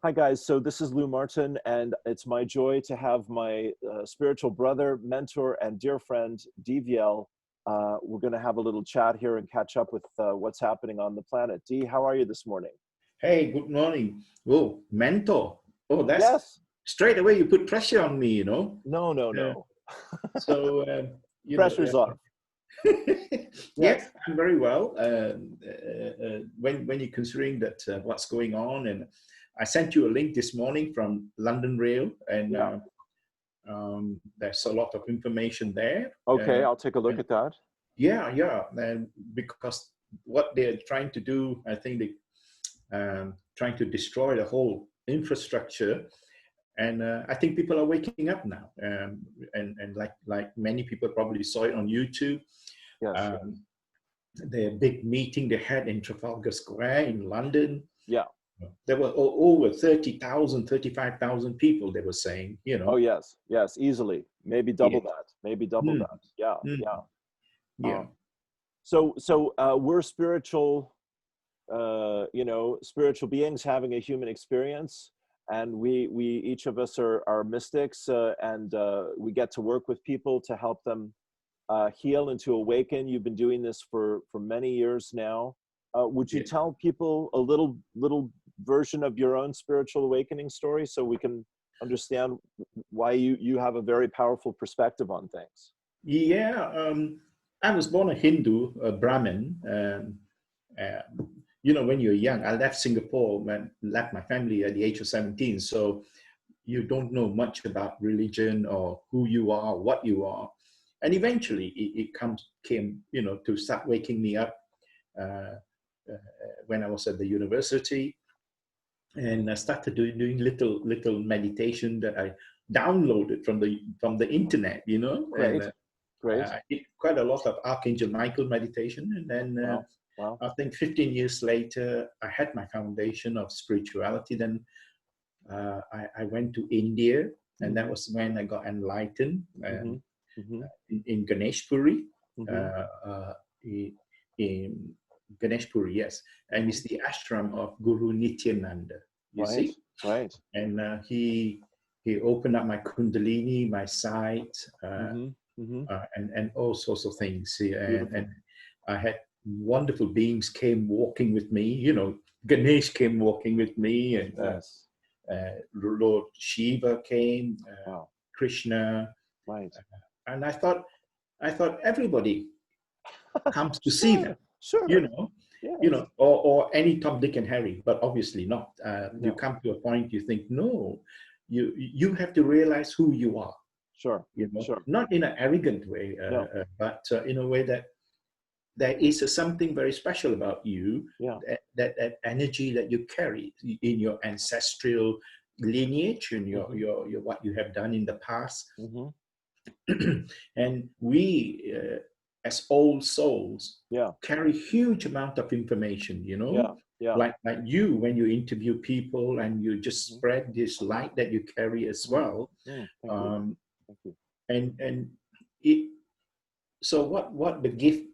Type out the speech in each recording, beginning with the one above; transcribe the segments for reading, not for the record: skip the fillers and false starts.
Hi guys, so this is Lou Martin, and it's my joy to have my spiritual brother, mentor, and dear friend, Divyael. We're going to have a little chat here and catch up with what's happening on the planet. D, how are you this morning? Hey, good morning. Oh, mentor. Oh, that's Yes. straight away you put pressure on me, you know. No, no, Uh, no. so, you know, Pressure's off. yeah, Yes. I'm very well. When you're considering that what's going on, and I sent you a link this morning from London Rail, and Yeah. there's a lot of information there. Okay, I'll take a look And at that. yeah, and because what they're trying to do, I think they trying to destroy the whole infrastructure. And I think people are waking up now, and like many people probably saw it on YouTube. Yes. Um, the big meeting they had in Trafalgar Square in London. Yeah. There were over 30,000, 35,000 people, they were saying, you Oh, know. yes. Yes, easily. Maybe double Yeah. that. Maybe double Mm, that. Yeah. mm, Yeah. yeah. We're spiritual, spiritual beings having a human experience, and we each of us are mystics, and we get to work with people to help them heal and to awaken. You've been doing this for many years now. Would you Yeah. tell people a little version of your own spiritual awakening story so we can understand why you have a very powerful perspective on things? Yeah, I was born a Hindu, a Brahmin. You know, when you're young, I left Singapore, left my family at the age of 17. So you don't know much about religion or who you are, what you are. And eventually came, you know, to start waking me up uh, when I was at the university. And I started doing little meditation that I downloaded from the internet, you know. And Great, great. I did quite a lot of Archangel Michael meditation. And then Wow, wow. I think 15 years later, I had my foundation of spirituality. Then I went to India, and that was when I got enlightened Mm-hmm. Mm-hmm. in Ganesh Puri. Mm-hmm. Uh, uh, in Ganesh Puri, yes. And it's the ashram of Guru Nityananda, you Right, see. right. And he opened up my Kundalini, my sight, Mm-hmm. Mm-hmm. and all sorts of things. And Beautiful. I had wonderful beings came walking with me. You know, Ganesh came walking with me, and Yes. Lord Shiva came, Wow. Krishna, Right. and I thought everybody comes to see them. Sure. You Sure. know, Yes. or any Tom, Dick, and Harry, but obviously not. You No. come to a point you think, no, you have to realize who you are. Sure. You know, Sure. not in an arrogant way, No. but in a way that there is something very special about you, Yeah. that energy that you carry in your ancestral lineage and Mm-hmm. your what you have done in the past. Mm-hmm. And we, as old souls, Yeah. carry huge amount of information, you know, Yeah. Yeah. like you, when you interview people and you just Mm-hmm. spread this light that you carry as well. Thank you. um, Thank you. and it, so what the gift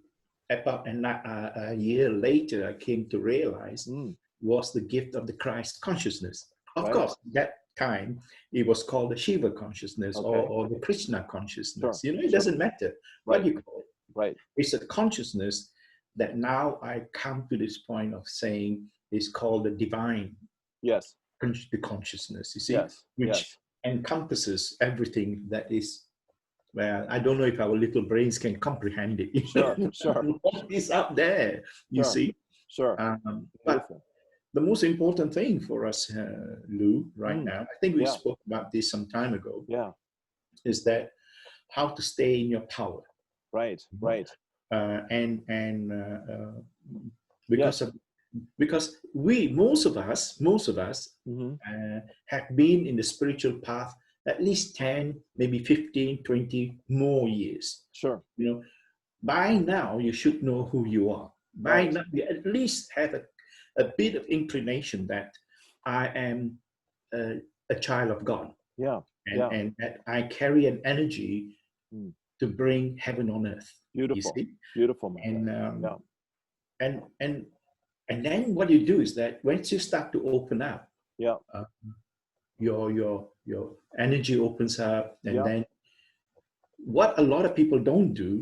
about a year later I came to realize Mm. was the gift of the Christ consciousness. Of Right. course, that time it was called the Shiva consciousness, Okay. or the Krishna Sure. consciousness. You know, it Sure. doesn't matter what Right. you call it. Right. It's a consciousness that now I come to this point of saying is called the divine, Yes. the consciousness, you see, Yes. which Yes. encompasses everything that is, well, I don't know if our little brains can comprehend it. Sure. Sure. What is up there, you Sure. see? Sure. But Beautiful. the most important thing for us, Lou, right Mm. now, I think we Yeah. spoke about this some time ago, Yeah. is that how to stay in your power. Right. Right. And because Yes. of because most of us Mm-hmm. have been in the spiritual path at least 10, maybe 15, 20 more years. Sure. You know, by now you should know who you are. By Right. now you at least have a bit of inclination that I am a child of God, Yeah. and Yeah. and that I carry an energy Mm. to bring heaven on earth. You Beautiful. see, Beautiful, my friend. and Yeah. and and and then what you do is that once you start to open up, Yeah. uh, your energy opens up, and Yeah. then what a lot of people don't do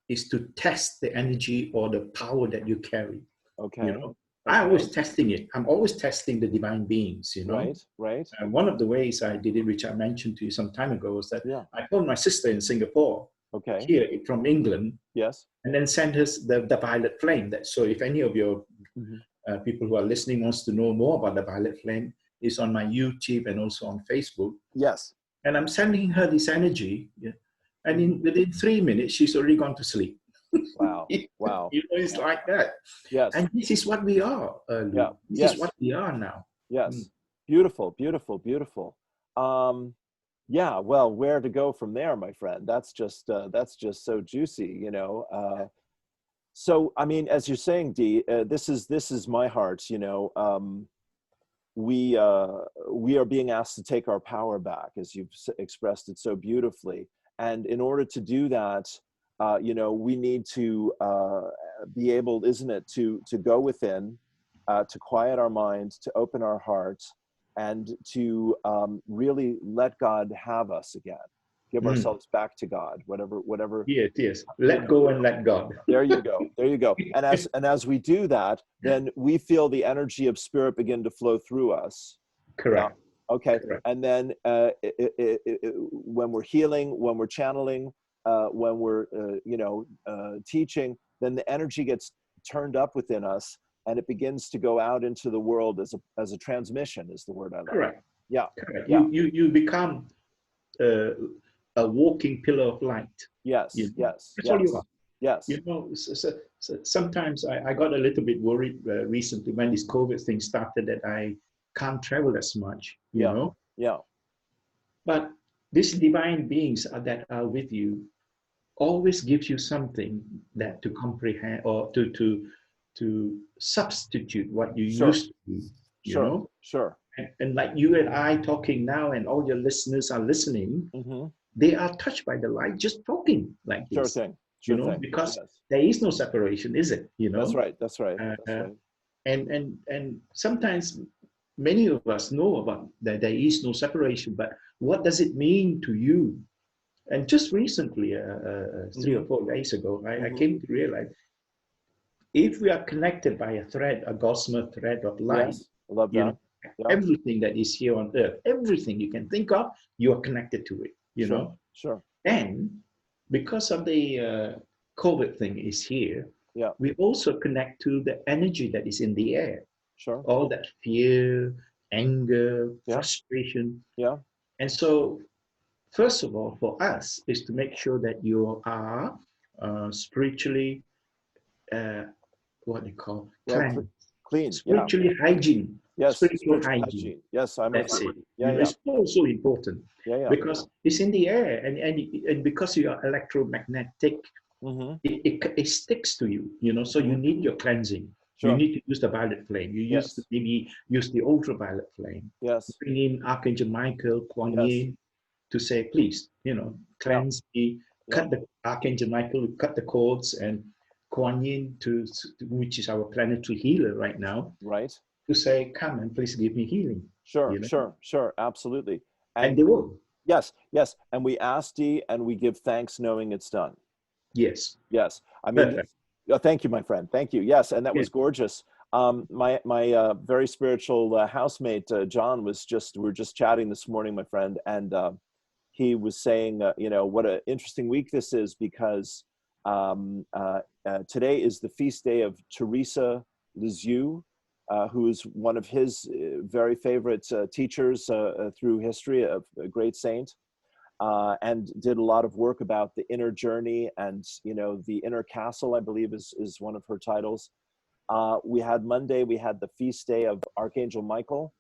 is to test the energy or the power that you carry. You Okay. know, I Okay. always testing it. I'm always testing the divine beings. Right. Right. And one of the ways I did it, which I mentioned to you some time ago, was that Yeah. I phoned my sister in Singapore, Okay. here from England, Yes. and then sent her the violet flame. That so, if any of your Hmm. people who are listening wants to know more about the violet flame, it's on my YouTube and also on Facebook. Yes. And I'm sending her this energy, yeah, and within 3 minutes, she's already gone to sleep. Wow. Wow. It's like that. Yes. And this is what we are, Yeah. Lou. This is Yes. what we are now. Mm. Yes. Beautiful. Beautiful. Beautiful. Um, yeah. Well, where to go from there, my friend? That's just so juicy, you know. So, I mean, as you're saying, Dee, this is my heart. You know, we are being asked to take our power back, as you've expressed it so beautifully. And in order to do that, you know, we need to be able, isn't it, to go within, to quiet our minds, to open our hearts, and to really let God have us again. Give Mm. ourselves back to God, whatever. Yes, yes. You Let know, go and let God. there you go. There you go. And as we do that, then we feel the energy of spirit begin to flow through us. Yeah. Correct. Okay. Correct. And then when we're healing, when we're channeling, when we're teaching, then the energy gets turned up within us, and it begins to go out into the world as a transmission, is the word I like. Correct. Yeah. Correct. Yeah. You become uh, a walking pillar of light. You Yes. know? Yes. That's all you Yes. are. Yes. So sometimes I got a little bit worried recently when this COVID thing started that I can't travel as much, Yeah. Yeah. But these divine beings that are with you always gives you something that to comprehend or to substitute what you Sure. used to do, Sure. Sure. And like you and I talking now, and all your listeners are listening, Mm-hmm. they are touched by the light just talking like Sure this, thing. Sure thing. because Yes. there is no separation, is it? That's right. That's right. Uh, That's uh, right. and sometimes many of us know about that there is no separation, but what does it mean to you? And just recently, 3 or 4 days ago, I Mm-hmm. came to realize if we are connected by a thread, a gossamer thread of light, Yes. I love you know, that. Yeah. everything that is here on earth, everything you can think of, you are connected to it. Sure. Sure. And because of the COVID thing is here, Yeah. we also connect to the energy that is in the air, Sure. all that fear, anger, Yeah. frustration. Yeah. And so, first of all, for us, is to make sure that you are spiritually, uh, what they call, Well, cleansed, clean. Yeah. spiritually hygiene, Yes. spiritual Spiritual hygiene. hygiene. Yes. I'm with That's you. it. Yeah. Yeah. It's also important Yeah. Yeah. because it's in the air, and because you are electromagnetic, Mm-hmm. it sticks to you. So you Mm-hmm. need your cleansing. You Sure. need to use the violet flame. You Yes. maybe use the ultraviolet flame. Yes. Bring in Archangel Michael, Kuan Yes. Yin, to say, please, Yeah. cleanse me. Yeah. Cut the Archangel Michael, cut the cords, and Kuan Yin, which is our planetary healer right now, Right. to say, come and please give me healing. Sure. Sure. Sure. Absolutely. And And they will. yes. Yes. And we ask Dee, and we give thanks, knowing it's done. Yes. Yes. I mean, Perfect. thank you, my friend. Thank you. Yes. And that Yes. was gorgeous. My very spiritual housemate, John, we're just chatting this morning, my friend. And he was saying, what an interesting week this is, because today is the feast day of Teresa Lisieux, who is one of his very favorite teachers through history, a great saint. And did a lot of work about the inner journey, and the inner castle, I believe is one of her titles. We had Monday, we had the feast day of Archangel Michael,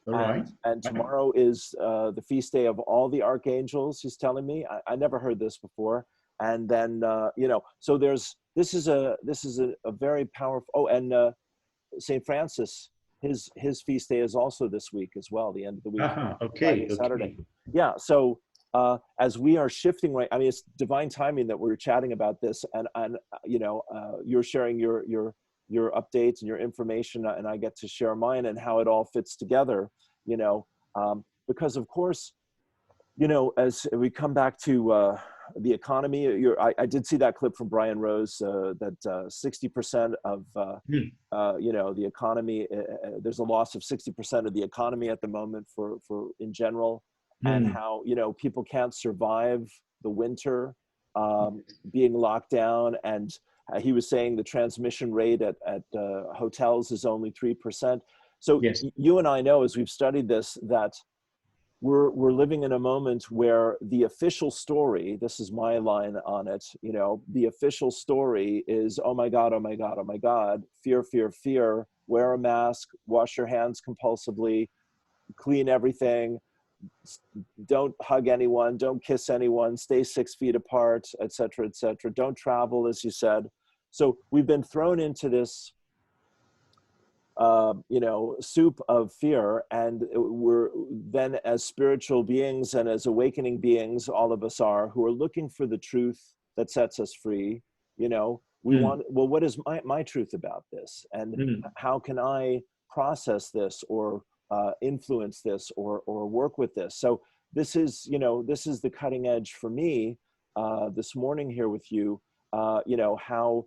All right. and tomorrow is the feast day of all the archangels. He's telling me, I never heard this before. And then so this is a very powerful. Oh, and St. Francis, his feast day is also this week as well, the end of the week, Okay. Friday, Okay. Saturday. Yeah. So as we are shifting, right, I mean, it's divine timing that we're chatting about this, and you're sharing your your updates and your information, and I get to share mine and how it all fits together, you know, because of course, you know, as we come back to the economy, I did see that clip from Brian Rose that 60% of, you know, the economy, there's a loss of 60% of the economy at the moment for in general, and how, you know, people can't survive the winter being locked down. And he was saying the transmission rate at hotels is only 3%. So Yes. you and I know, as we've studied this, that we're living in a moment where the official story, this is my line on it, you know, the official story is, oh my God, oh my God, oh my God, fear, fear, fear, wear a mask, wash your hands compulsively, clean everything, don't hug anyone, don't kiss anyone, stay 6 feet apart, et cetera, don't travel, as you said. So we've been thrown into this you know, soup of fear, and we're then, as spiritual beings and as awakening beings, all of us are, who are looking for the truth that sets us free. You know, we want, well, what is my truth about this, and how can I process this, or influence this, or work with this? So this is, you know, this is the cutting edge for me this morning here with you. You know, how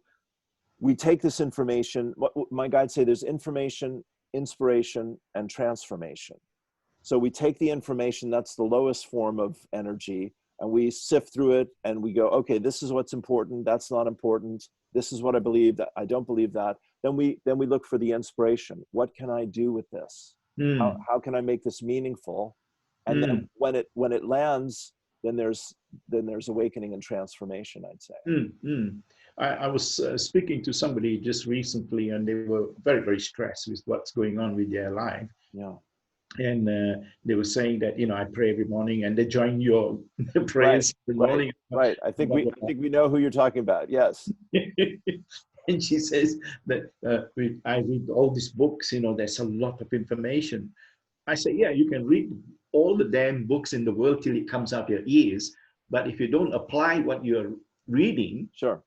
we take this information, what my guides say, there's information, inspiration, and transformation. So we take the information, that's the lowest form of energy, and we sift through it, and we go, okay, this is what's important, that's not important, this is what I believe, that I don't believe that. Then we look for the inspiration. What can I do with this? How can I make this meaningful? And then when it lands, then there's awakening and transformation, I'd say. I was speaking to somebody just recently, and they were very, very stressed with what's going on with their life. Yeah. And they were saying that, you know, I pray every morning, and they join your prayers every morning. Right. I think we know who you're talking about. Yes. And she says that I read all these books. You know, there's a lot of information. I say, yeah, you can read all the damn books in the world till it comes out your ears, but if you don't apply what you're reading, sure,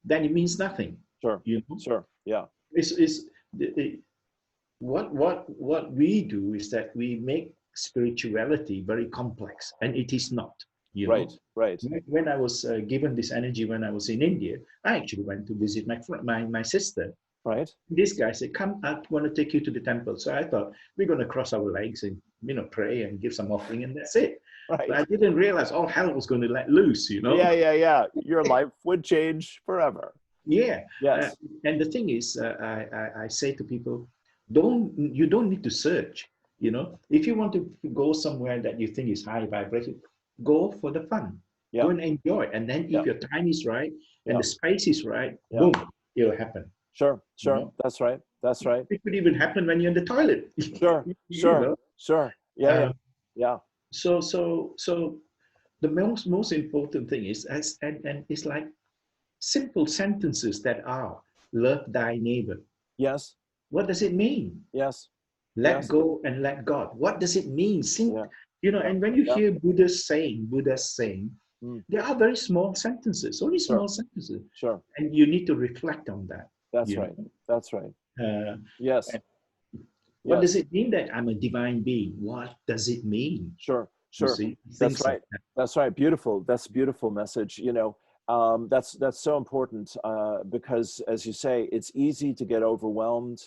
then it means nothing. Sure. You know? Sure. Yeah. What we do is that we make spirituality very complex, and it is not. You know? Right. When I was given this energy when I was in India, I actually went to visit my sister. Right. This guy said, "Come, I want to take you to the temple." So I thought we're going to cross our legs and, you know, pray and give some offering, and that's it. Right. But I didn't realize all hell was going to let loose. You know. Yeah. Your life would change forever. Yeah. Yes. And the thing is, I say to people, you don't need to search. You know, if you want to go somewhere that you think is high vibration, go for the fun. Yeah. Go and enjoy. And then if your time is right and the space is right, boom, it'll happen. Sure. You know? That's right. It could even happen when you're in the toilet. Sure. Yeah. So the most important thing is, and it's like simple sentences that are, love thy neighbor. Yes. What does it mean? Yes. Let go and let God. What does it mean? You know, and when you hear Buddha's saying, there are very small sentences, only small sentences. Sure. And you need to reflect on that. That's right. That's right. Yes. What does it mean that I'm a divine being? What does it mean? Sure. That's right. Like that. That's right. Beautiful. That's a beautiful message. You know, that's so important because, as you say, it's easy to get overwhelmed.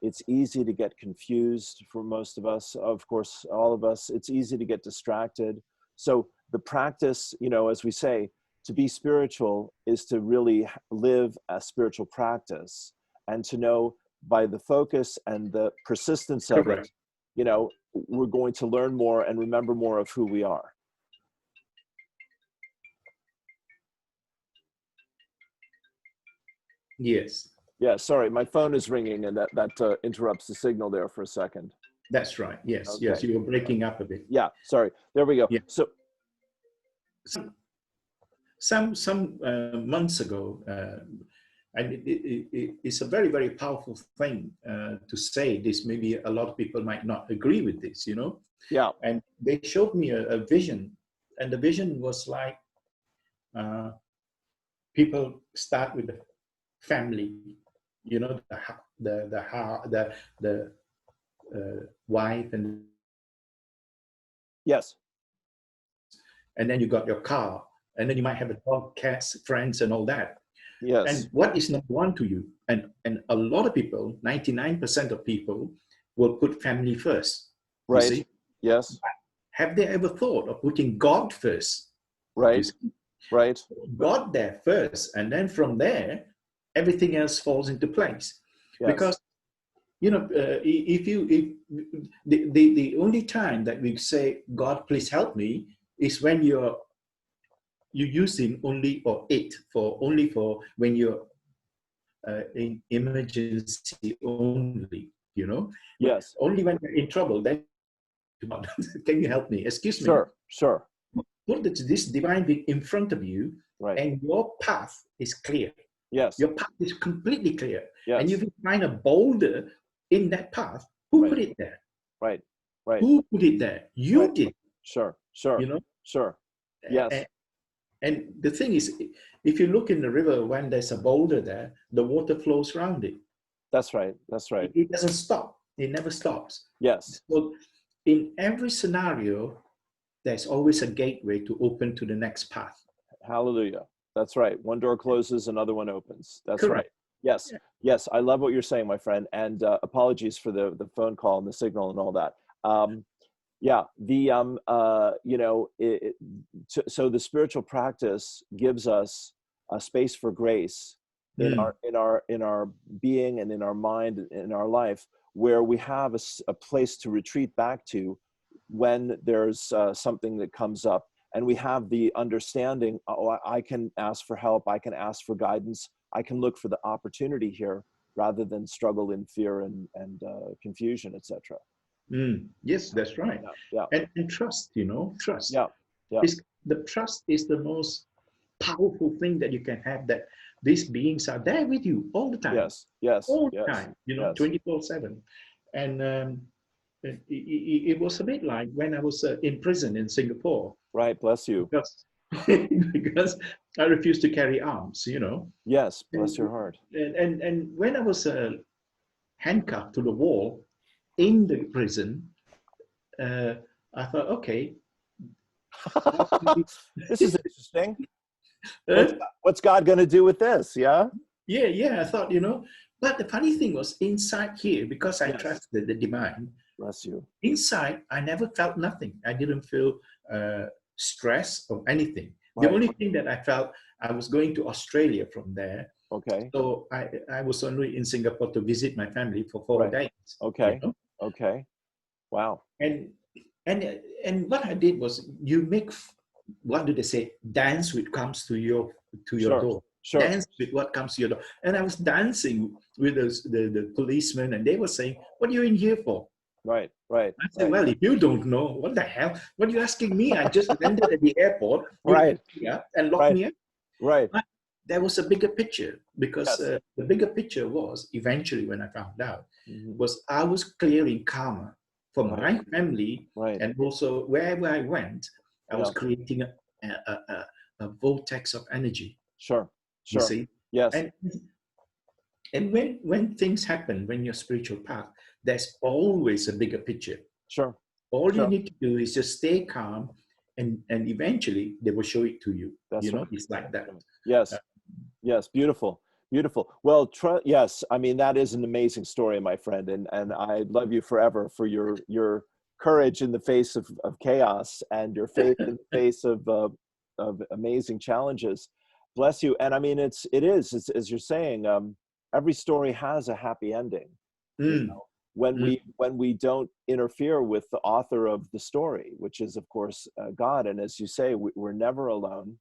It's easy to get confused for most of us. Of course, all of us. It's easy to get distracted. So the practice, you know, as we say, to be spiritual is to really live a spiritual practice, and to know by the focus and the persistence of it, you know, we're going to learn more and remember more of who we are. Yes. Yeah, sorry, my phone is ringing, and that interrupts the signal there for a second. That's right. Yes, okay. Yes, you were breaking up a bit. Yeah, sorry. There we go. Yeah. So some months ago, and it's a very, very powerful thing to say this. Maybe a lot of people might not agree with this, you know? Yeah. And they showed me a vision, and the vision was like, people start with the family, you know, the wife, Yes. and then you got your car, and then you might have a dog, cats, friends, and all that. And Yes. what is number one to you? And a lot of people, 99% of people, will put family first. You Right. see, Yes. have they ever thought of putting God first? You Right. see, Right. God there first, and then from there, everything else falls into place. Yes. Because you know, if the only time that we say God, please help me, is when you use him only or it for only for when you're in emergency only, you know. But Yes. only when you're in trouble, then can you help me? Excuse me. Sure. Sure. Put this divine being in front of you, Right. and your path is clear. Yes. Your path is completely clear. And Yes. if you find a boulder in that path, who Right. put it there? Right. Right. Who put it there? You Right. did, Sure. Sure. you know. Sure. Yes. And the thing is, if you look in the river, when there's a boulder there, the water flows around it. That's right. That's right. It doesn't stop. It never stops. Yes. So in every scenario, there's always a gateway to open to the next path. Hallelujah. That's right. One door closes, another one opens. That's Correct. right. Yes. Yeah. Yes. I love what you're saying, my friend. And apologies for the phone call and the signal and all that. Yeah. You know, so the spiritual practice gives us a space for grace in our being and in our mind, in our life, where we have a place to retreat back to when there's something that comes up, and we have the understanding, oh, I can ask for help, I can ask for guidance, I can look for the opportunity here rather than struggle in fear and confusion, etc. Yes, that's right. Yeah. Yeah. And trust, you know, trust. Yeah. Yeah. The trust is the most powerful thing that you can have, that these beings are there with you all the time. Yes. Yes. All the Yes. time, you know, Yes. 24/7. And it was a bit like when I was in prison in Singapore. Right. Bless you. Because, because I refused to carry arms, you know. Yes. And, Bless your heart. and when I was handcuffed to the wall in the prison, I thought, okay. This is interesting. What's God going to do with this? Yeah. Yeah. I thought, you know, but the funny thing was, inside here, because I Yes. trusted the divine, Bless you. inside, I never felt nothing. I didn't feel stress or anything. Right. The only thing that I felt, I was going to Australia from there. Okay. So I was only in Singapore to visit my family for 4 Right. days. Okay. You know? Okay. Wow. And what I did was, you make, what do they say, dance with comes to your Sure. door. Sure. Dance with what comes to your door. And I was dancing with the policemen, and they were saying, what are you in here for? Right. Right. I said, well, if you don't know, what the hell? What are you asking me? I just landed at the airport. Right. And locked Right. me up. Right. But there was a bigger picture, because Yes. the bigger picture was, eventually when I found out, Mhm. was I was clearing karma for Right. my family, Right. and also wherever I went, I was Yeah. creating a vortex of energy. Sure. You Sure. see, Yes. and when things happen, when you're spiritual path, there's always a bigger picture. Sure. All you Sure. need to do is just stay calm, and eventually they will show it to you. That's You know, right. it's like that. Yes. Yes. Beautiful. Beautiful. Well, yes. I mean, that is an amazing story, my friend, and I love you forever for your courage in the face of chaos, and your faith in the face of amazing challenges. Bless you. And I mean, it's as you're saying, every story has a happy ending. You know, when we don't interfere with the author of the story, which is of course God. And as you say, we're never alone.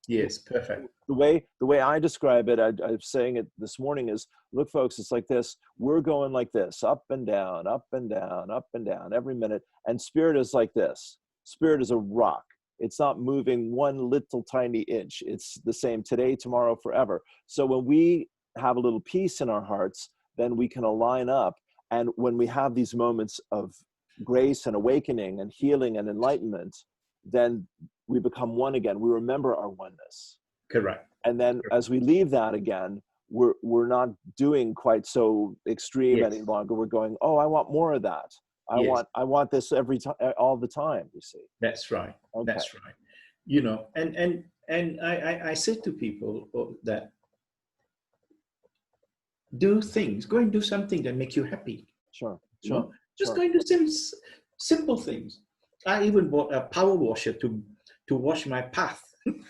Yes, perfect. The way I describe it, I'm saying it this morning, is, look, folks, it's like this. We're going like this, up and down, up and down, up and down every minute. And spirit is like this. Spirit is a rock. It's not moving one little tiny inch. It's the same today, tomorrow, forever. So when we have a little peace in our hearts, then we can align up. And when we have these moments of grace and awakening and healing and enlightenment, then we become one again. We remember our oneness. Correct. And then as we leave that again, we're not doing quite so extreme any Yes. longer. We're going, oh, I want more of that. Yes. I want this every time, all the time. You see. That's right. Okay. That's right. And I say to people that do things, go and do something that make you happy. Sure. You Sure. know, just Sure. go and do simple things. I even bought a power washer to wash my path.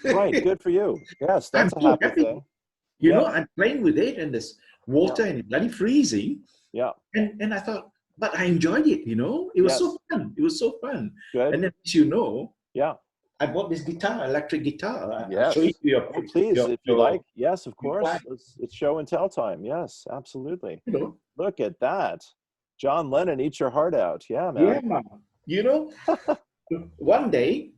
Right. Good for you. Yes, I'm that's a so happy happy. thing. You know, Yes. I'm playing with it and there's Yeah. water and it's bloody freezing. Yeah. And I thought, but I enjoyed it, you know. It was Yes. so fun. It was so fun. Good. And then, as you know, Yeah. I bought this guitar, electric guitar. I'll show Yes. it to your, Oh, please, if you like. Yes, of your course. class, It's show and tell time. Yes, absolutely. you know. Look at that. John Lennon, eat your heart out. Yeah, Yeah, man. man. You know, one day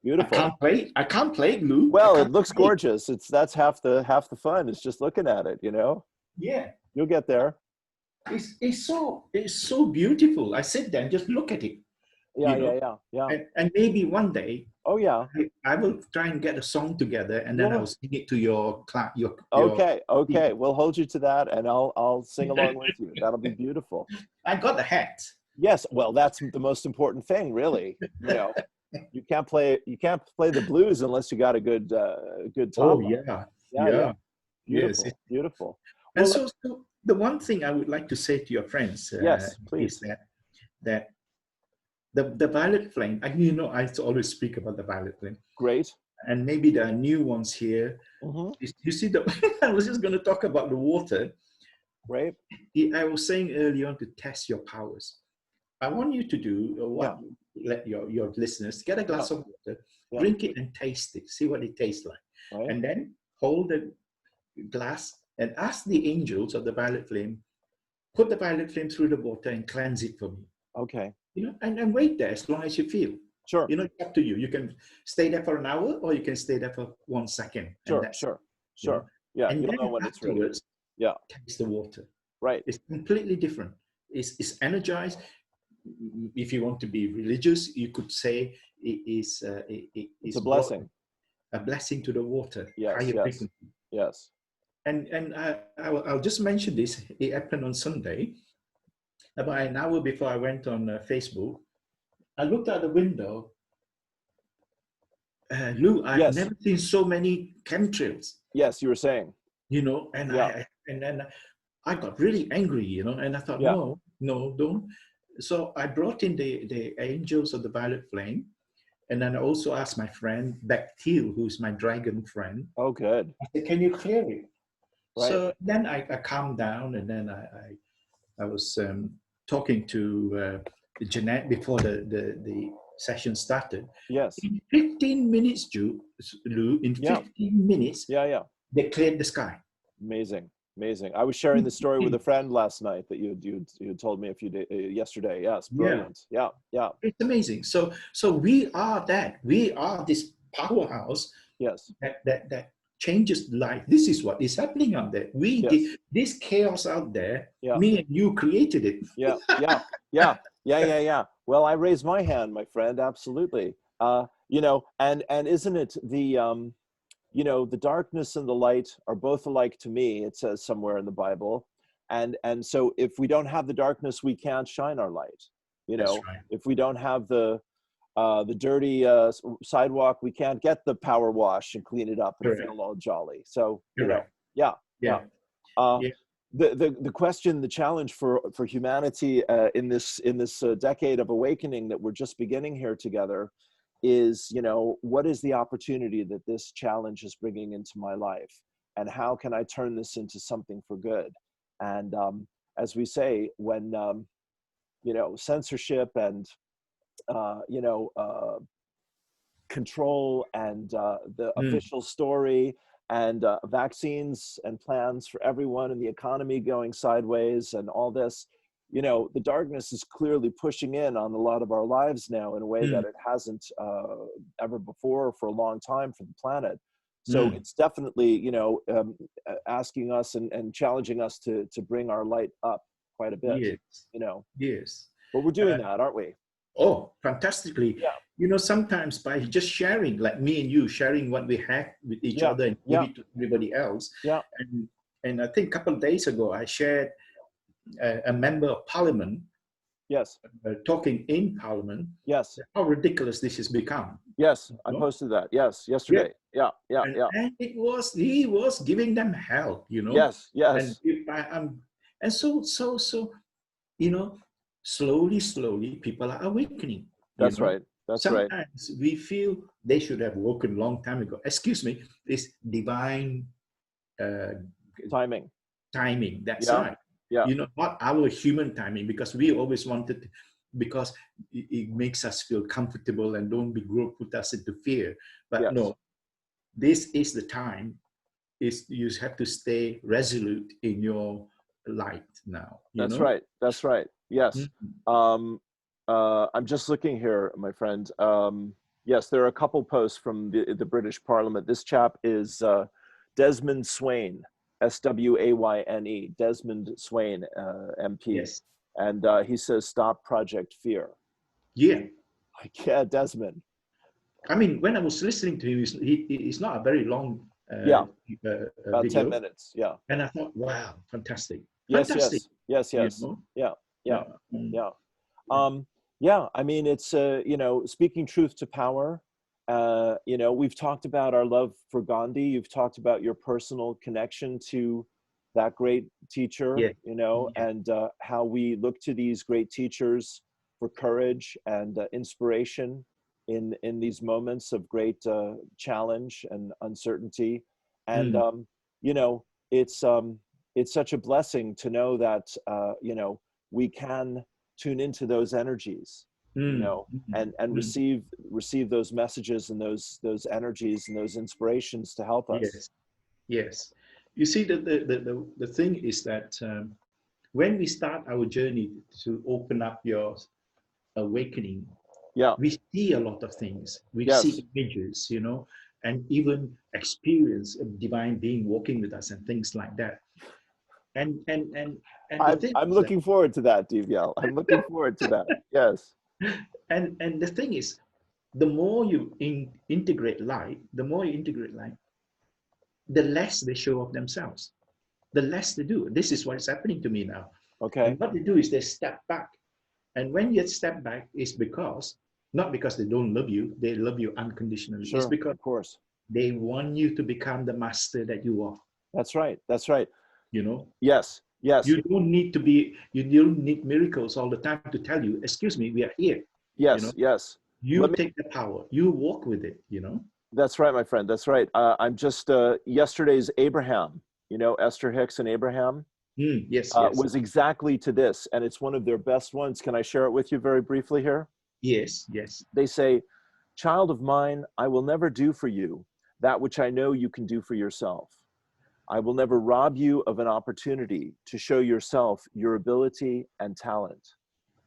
Beautiful. I can't play glue. I Well, it can't looks play. gorgeous. That's half the fun. It's just looking at it, you know? Yeah. You'll get there. It's so beautiful. I sit there and just look at it, Yeah, you know. yeah. And maybe one day Oh, yeah. I will try and get a song together and then Yeah. I'll sing it to your class. Okay. We'll hold you to that, and I'll sing along with you. That'll be beautiful. I got the hat. Yes. Well, that's the most important thing, really. You know, you can't play the blues unless you got a good Oh top on. yeah, Yeah. yes. Beautiful. Beautiful. And Well, so the one thing I would like to say to your friends yes, is please. that the violet flame. You know, I always speak about the violet flame, Great. and maybe there are new ones here. Mm-hmm. You see, I was just going to talk about the water. Right. I was saying earlier on to test your powers. I want you to do let your listeners get a glass of water, drink it and taste it, see what it tastes like. Right. And then hold the glass and ask the angels of the violet flame, put the violet flame through the water and cleanse it for me. Okay. You know, and wait there as long as you feel. Sure. You know, it's up to you. You can stay there for an hour or you can stay there for 1 second. Sure. You know? Yeah. And You'll then know when it's ready. afterwards, Yeah. taste the water. Right. It's completely different. It's energized. If you want to be religious, you could say it's a blessing. A blessing to the water. Yes. Yes. Yes. And I'll just mention this. It happened on Sunday. About an hour before I went on Facebook, I looked out the window. Lou, I've never seen so many chemtrails. Yes, you were saying. You know, and then I got really angry, you know, and I thought, no, don't. So I brought in the angels of the violet flame, and then I also asked my friend Beck Thiel, who's my dragon friend. Oh, good. I said, can you clear it? Right. So then I calmed down, and then I was talking to Jeanette before the session started. Yes. In 15 minutes, Lou, in 15 minutes, they cleared the sky. Amazing. I was sharing the story with a friend last night that you told me yesterday. Yes, brilliant. Yeah. It's amazing. So we are that. We are this powerhouse. Yes. That changes life. This is what is happening out there. This chaos out there. Me and you created it. Yeah. Well, I raise my hand, my friend. Absolutely. You know, and isn't it the you know, the darkness and the light are both alike to me, it says somewhere in the Bible. And so if we don't have the darkness, we can't shine our light. You know, if we don't have the dirty sidewalk, we can't get the power wash and clean it up and feel all jolly. So, the question, the challenge for humanity in this decade of awakening that we're just beginning here together is, you know, what is the opportunity that this challenge is bringing into my life, and how can I turn this into something for good? And as we say, when you know, censorship and you know, control and the official story and vaccines and plans for everyone and the economy going sideways and all this, you know, the darkness is clearly pushing in on a lot of our lives now in a way that it hasn't ever before for a long time for the planet. So it's definitely, you know, asking us and challenging us to bring our light up quite a bit, you know. Yes. But we're doing that, aren't we? Oh, fantastically. Yeah. You know, sometimes by just sharing, like me and you, sharing what we have with each other and give it to everybody else. Yeah. and I think a couple of days ago, I shared a member of parliament Yes. talking in parliament, Yes. how ridiculous this has become. Yes. You I know? posted that. Yes. Yeah. Yesterday. Yeah. Yeah. Yeah. And he was giving them help, you know. Yes. And Yes. if I'm, and so, you know, slowly, people are awakening, you That's know. right. That's right. Sometimes we feel they should have woken long time ago. Excuse me, this divine uh, Timing. timing. That's Yeah. right. Yeah. You know, not our human timing, because we always wanted, because it makes us feel comfortable and don't be put us into fear. But Yes. no, this is the time. Is you have to stay resolute in your light now. You That's know. right. That's right. Yes. Mhm. Um, I'm just looking here, my friend. Yes, there are a couple posts from the British Parliament. This chap is Desmond Swayne, Swayne, Desmond Swayne, MP. Yes. And he says, stop Project Fear. Yeah. Like, yeah, Desmond. I mean, when I was listening to him, it's not a very long Yeah, about 10 video, minutes. Yeah. and I thought, wow, fantastic, Yes, fantastic. yes, yes, You yes. know. Yeah, yeah, Mm, yeah. yeah. Yeah, I mean, it's, you know, speaking truth to power. You know, we've talked about our love for Gandhi. You've talked about your personal connection to that great teacher, Yeah. you know, Yeah. and how we look to these great teachers for courage and inspiration in these moments of great challenge and uncertainty. And, Mm, you know, it's such a blessing to know that, you know, we can tune into those energies, you mm, know, mm, and mm. receive those messages and those energies and those inspirations to help us. Yes. Yes. You see, the thing is that when we start our journey to open up your awakening, Yeah. we see a lot of things. We Yes. see images, you know, and even experience a divine being walking with us and things like that. And and and and the thing I'm is that, looking forward to that, Divyael. I'm looking forward to that. Yes. and the thing is, the more you integrate light, the more you integrate light, the less they show of themselves, the less they do. This is what is happening to me now. And Okay. what they do is they step back. And when you step back, it's because, not because they don't love you, they love you unconditionally. It's Sure. because Of course. they want you to become the master that you are. That's right. That's right. You know, Yes. Yes. you don't need to be, you don't need miracles all the time to tell you, excuse me, we are here. You know, Yes. Yes. you Let me. take the power, you walk with it, you know. That's right, my friend. That's right. I'm just yesterday's Abraham. You know, Esther Hicks and Abraham Yes, yes, was exactly to this, and it's one of their best ones. Can I share it with you very briefly here? yes, yes. They say, "Child of mine, I will never do for you that which I know you can do for yourself. I will never rob you of an opportunity to show yourself your ability and talent.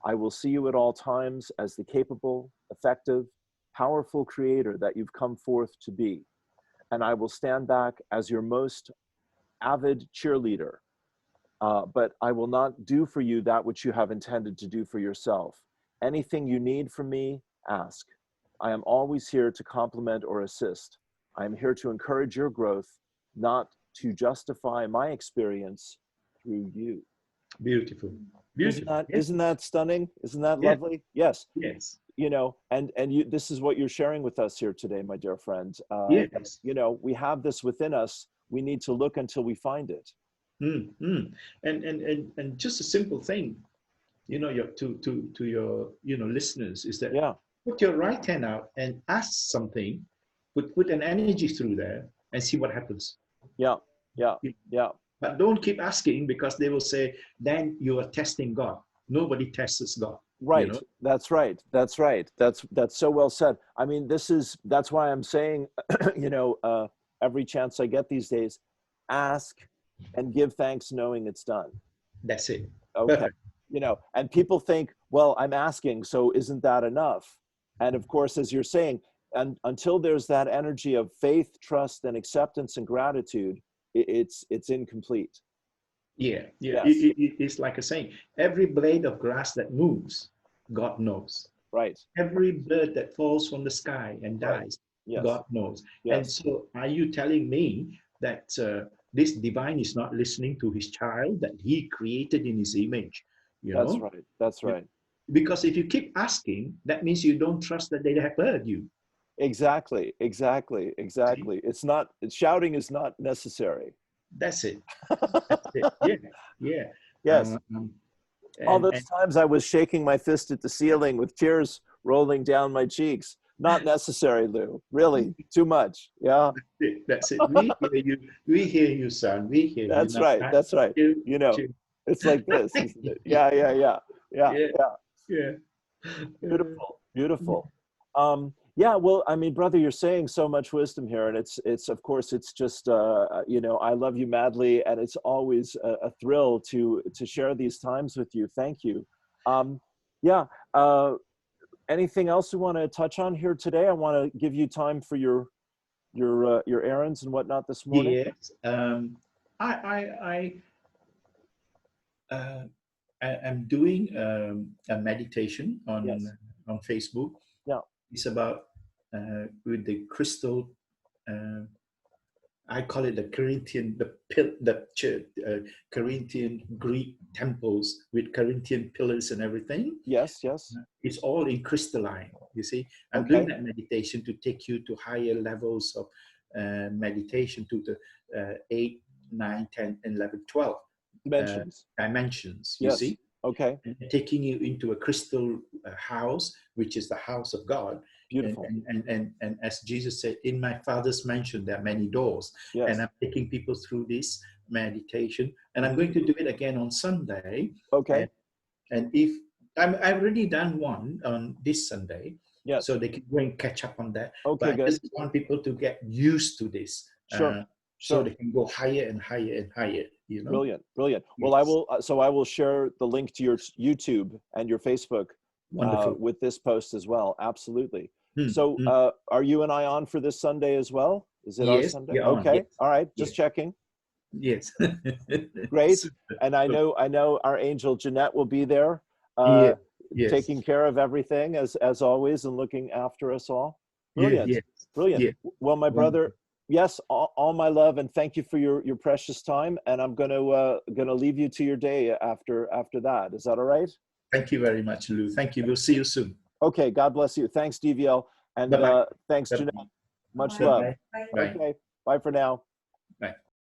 I will see you at all times as the capable, effective, powerful creator that you've come forth to be. And I will stand back as your most avid cheerleader. But I will not do for you that which you have intended to do for yourself. Anything you need from me, ask. I am always here to complement or assist. I am here to encourage your growth, not to justify my experience through you." Beautiful, Isn't beautiful. that Yes, isn't that stunning? Isn't that yes, lovely? Yes. yes, You know, and you, this is what you're sharing with us here today, my dear friend. yes. You know, we have this within us. We need to look until we find it. And just a simple thing, you know, your to your, you know, listeners, is that Yeah, put your right hand out and ask something, put an energy through there and see what happens. yeah, yeah, yeah. But don't keep asking, because they will say, then you are testing God. Nobody tests God, you Right. know. That's right. That's right. That's so well said. I mean, that's why I'm saying, you know, every chance I get these days, ask and give thanks, knowing it's done. That's it. Okay. Perfect. You know, and people think, well, I'm asking, so isn't that enough? And of course, as you're saying, and until there's that energy of faith, trust, and acceptance and gratitude, it's incomplete. Yeah, yeah. Yes. It's like a saying, every blade of grass that moves, God knows. Right. Every bird that falls from the sky and Right. dies, Yes. God knows. And Yes. so, are you telling me that this divine is not listening to his child that he created in his image, you That's know? right. That's right. Because if you keep asking, that means you don't trust that they have heard you. Exactly. Exactly. See? Exactly. It's not, shouting is not necessary. That's it. That's it. Yeah, yeah. Yes. Um, All and those times I was shaking my fist at the ceiling with tears rolling down my cheeks. Not necessary, Lou. Really, too much. Yeah. that's it. We hear you. We hear you, son. We hear you. That's Now, right. That's right. chill, You know, chill. it's like this, isn't it? Yeah, yeah, yeah, yeah, Yeah, yeah. yeah. Beautiful, beautiful. Yeah, well, I mean, brother, you're saying so much wisdom here, and it's of course, it's just, you know, I love you madly, and it's always a thrill to share these times with you. Thank you. Yeah. Anything else you want to touch on here today? I want to give you time for your errands and whatnot this morning. Yes. I uh, I'm doing a meditation Yes. on Facebook. Yeah. It's about with the crystal. Uh, I call it the Corinthian, Corinthian Greek temples with Corinthian pillars and everything. Yes. Yes. It's all in crystalline. You see, I'm doing Okay. that meditation to take you to higher levels of meditation to the 8, 9, 10, 11, 12 Dimensions. dimensions. You Yes. see, Okay. and taking you into a crystal house, which is the house of God. Beautiful. And as Jesus said, in my Father's mansion, there are many doors. Yes. And I'm taking people through this meditation. And I'm going to do it again on Sunday. Okay. And if I've already done one on this Sunday, Yes. so they can go and catch up on that. Okay, But I good. just want people to get used to this. Sure. So Sure. they can go higher and higher and higher, you know? Brilliant. Brilliant. Well, I will, so I will share the link to your YouTube and your Facebook Wonderful. with this post as well. Absolutely. Hmm, So hmm. are you and I on for this Sunday as well? Is it our Yes, Sunday? you're on, Okay. yes. All right. Just Yes. checking. Yes. Great. And I know our angel Jeanette will be there, Yeah, yes. taking care of everything as always and looking after us all. Yeah, Brilliant. yes. Brilliant. Yeah. Well, my Wonderful. brother, yes, all my love, and thank you for your precious time. And I'm gonna leave you to your day after that. Is that all right? Thank you very much, Lou. Thank you. We'll see you soon. Okay. God bless you. Thanks, Divyael, and Bye-bye. thanks, Bye-bye. Jeanette. Much Bye-bye. love. Bye. Okay. Bye for now.